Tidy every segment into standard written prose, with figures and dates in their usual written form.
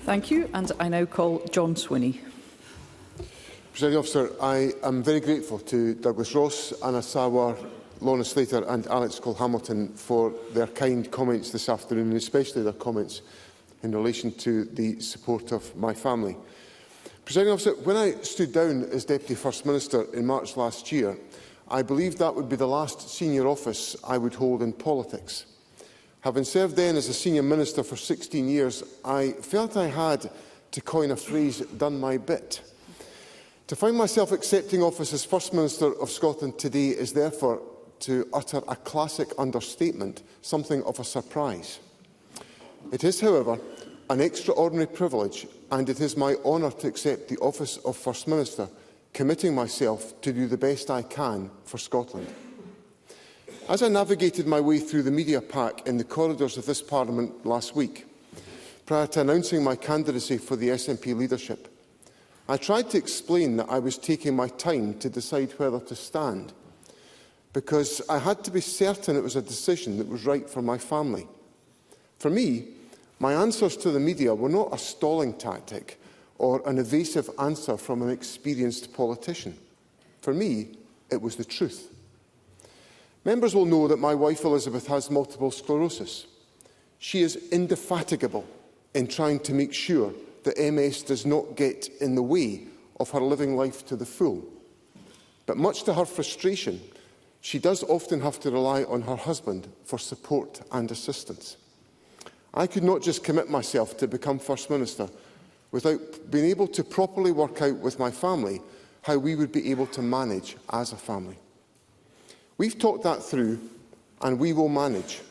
Thank you. And I now call John Swinney. Presiding Officer, I am very grateful to Douglas Ross, Anna Sawar, Lorna Slater and Alex Cole-Hamilton for their kind comments this afternoon, and especially their comments in relation to the support of my family. Presiding Officer, when I stood down as Deputy First Minister in March last year, I believed that would be the last senior office I would hold in politics. Having served then as a senior minister for 16 years, I felt I had, to coin a phrase, done my bit. To find myself accepting office as First Minister of Scotland today is therefore, to utter a classic understatement, something of a surprise. It is, however, an extraordinary privilege, and it is my honour to accept the office of First Minister, committing myself to do the best I can for Scotland. As I navigated my way through the media pack in the corridors of this Parliament last week, prior to announcing my candidacy for the SNP leadership, I tried to explain that I was taking my time to decide whether to stand, because I had to be certain it was a decision that was right for my family. For me, my answers to the media were not a stalling tactic or an evasive answer from an experienced politician. For me, it was the truth. Members will know that my wife Elizabeth has multiple sclerosis. She is indefatigable in trying to make sure that MS does not get in the way of her living life to the full. But much to her frustration, she does often have to rely on her husband for support and assistance. I could not just commit myself to become First Minister without being able to properly work out with my family how we would be able to manage as a family. We've talked that through, and we will manage.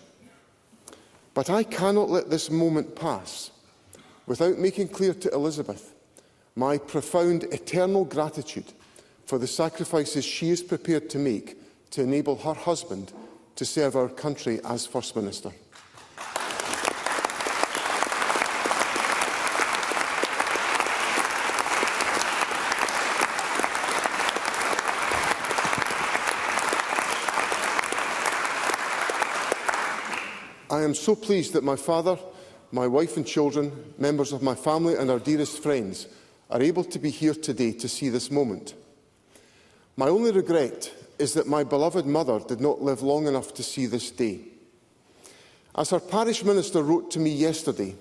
But I cannot let this moment pass without making clear to Elizabeth my profound eternal gratitude for the sacrifices she is prepared to make to enable her husband to serve our country as First Minister. I am so pleased that my father, my wife and children, members of my family and our dearest friends are able to be here today to see this moment. My only regret is that my beloved mother did not live long enough to see this day. As her parish minister wrote to me yesterday,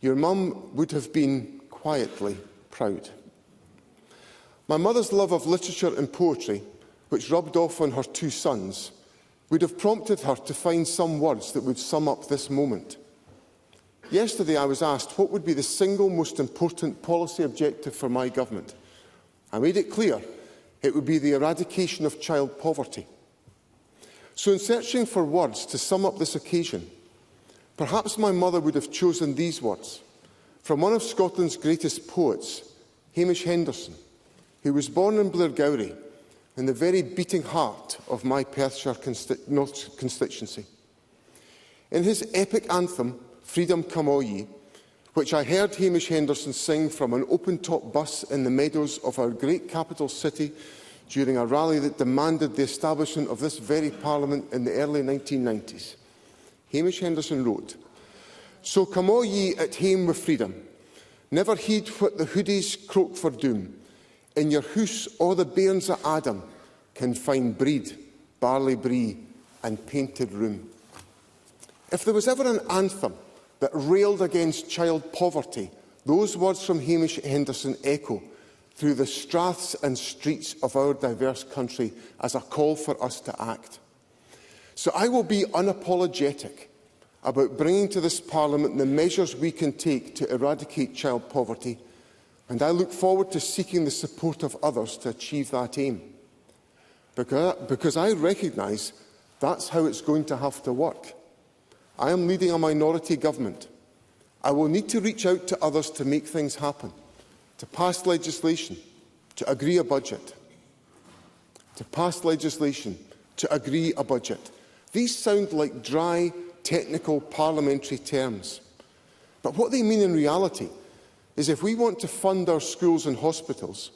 your mum would have been quietly proud. My mother's love of literature and poetry, which rubbed off on her two sons, would have prompted her to find some words that would sum up this moment. Yesterday I was asked what would be the single most important policy objective for my government. I made it clear it would be the eradication of child poverty. So in searching for words to sum up this occasion, perhaps my mother would have chosen these words from one of Scotland's greatest poets, Hamish Henderson, who was born in Blairgowrie, in the very beating heart of my Perthshire North constituency. In his epic anthem, Freedom Come All Ye, which I heard Hamish Henderson sing from an open-top bus in the meadows of our great capital city during a rally that demanded the establishment of this very Parliament in the early 1990s. Hamish Henderson wrote, "So come all ye at hame with freedom, never heed what the hoodies croak for doom. In your house all the bairns of Adam can find breed, barley brie and painted room." If there was ever an anthem that railed against child poverty, those words from Hamish Henderson echo through the straths and streets of our diverse country as a call for us to act. So I will be unapologetic about bringing to this Parliament the measures we can take to eradicate child poverty, and I look forward to seeking the support of others to achieve that aim. Because I recognise that's how it's going to have to work. I am leading a minority government. I will need to reach out to others to make things happen, to pass legislation, to agree a budget. To pass legislation, to agree a budget. These sound like dry, technical parliamentary terms. But what they mean in reality is if we want to fund our schools and hospitals,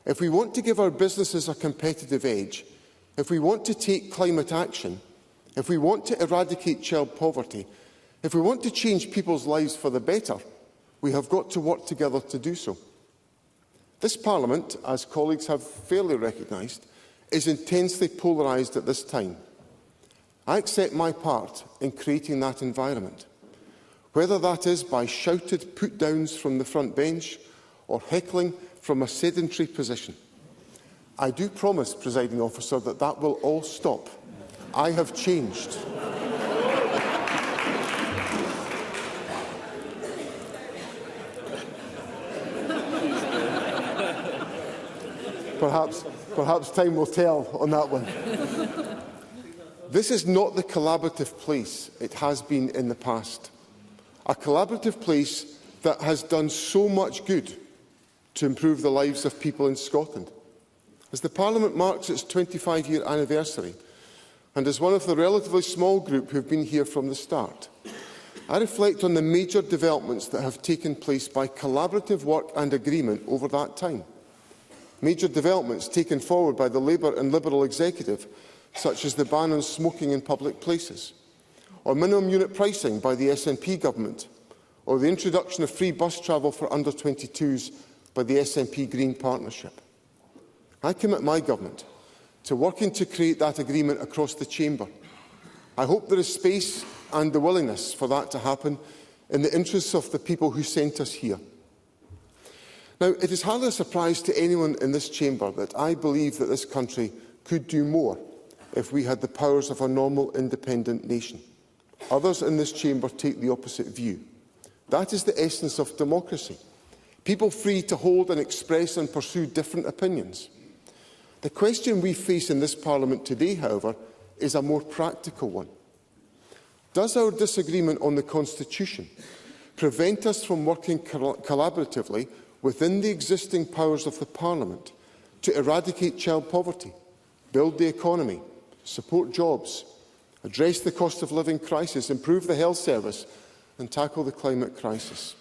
if we want to give our businesses a competitive edge, if we want to take climate action, if we want to eradicate child poverty, if we want to change people's lives for the better, We have got to work together to do so. This Parliament, as colleagues have fairly recognised, is intensely polarised at this time. I accept my part in creating that environment, whether that is by shouted put-downs from the front bench or heckling from a sedentary position. I do promise, Presiding Officer, that that will all stop. I have changed. Perhaps time will tell on that one. This is not the collaborative place it has been in the past. A collaborative place that has done so much good to improve the lives of people in Scotland. As the Parliament marks its 25-year anniversary, and as one of the relatively small group who have been here from the start, I reflect on the major developments that have taken place by collaborative work and agreement over that time. Major developments taken forward by the Labour and Liberal executive, such as the ban on smoking in public places, or minimum unit pricing by the SNP government, or the introduction of free bus travel for under-22s by the SNP Green partnership. I commit my government to working to create that agreement across the chamber. I hope there is space and the willingness for that to happen in the interests of the people who sent us here. Now, it is hardly a surprise to anyone in this chamber that I believe that this country could do more if we had the powers of a normal, independent nation. Others in this chamber take the opposite view. That is the essence of democracy. People free to hold and express and pursue different opinions. The question we face in this Parliament today, however, is a more practical one. Does our disagreement on the Constitution prevent us from working collaboratively within the existing powers of the Parliament to eradicate child poverty, build the economy, support jobs, address the cost of living crisis, improve the health service and tackle the climate crisis?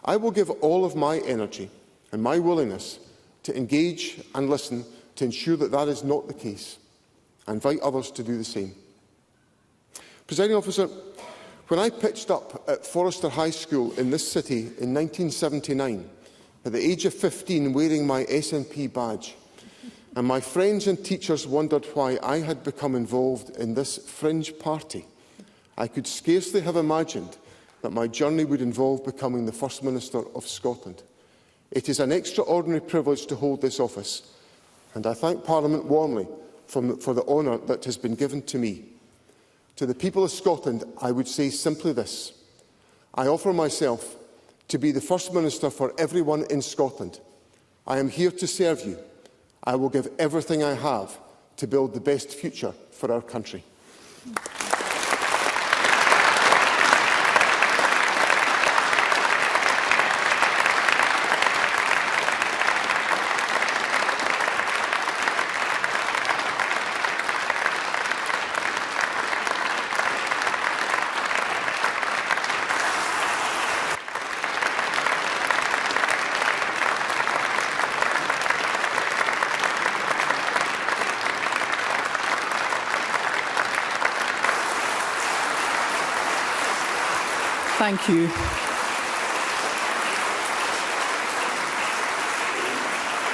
I will give all of my energy and my willingness to engage and listen to ensure that that is not the case. I invite others to do the same. Presiding Officer, when I pitched up at Forrester High School in this city in 1979, at the age of 15 wearing my SNP badge, and my friends and teachers wondered why I had become involved in this fringe party, I could scarcely have imagined that my journey would involve becoming the First Minister of Scotland. It is an extraordinary privilege to hold this office, and I thank Parliament warmly for the honour that has been given to me. To the people of Scotland, I would say simply this: I offer myself to be the First Minister for everyone in Scotland. I am here to serve you. I will give everything I have to build the best future for our country. Thank you.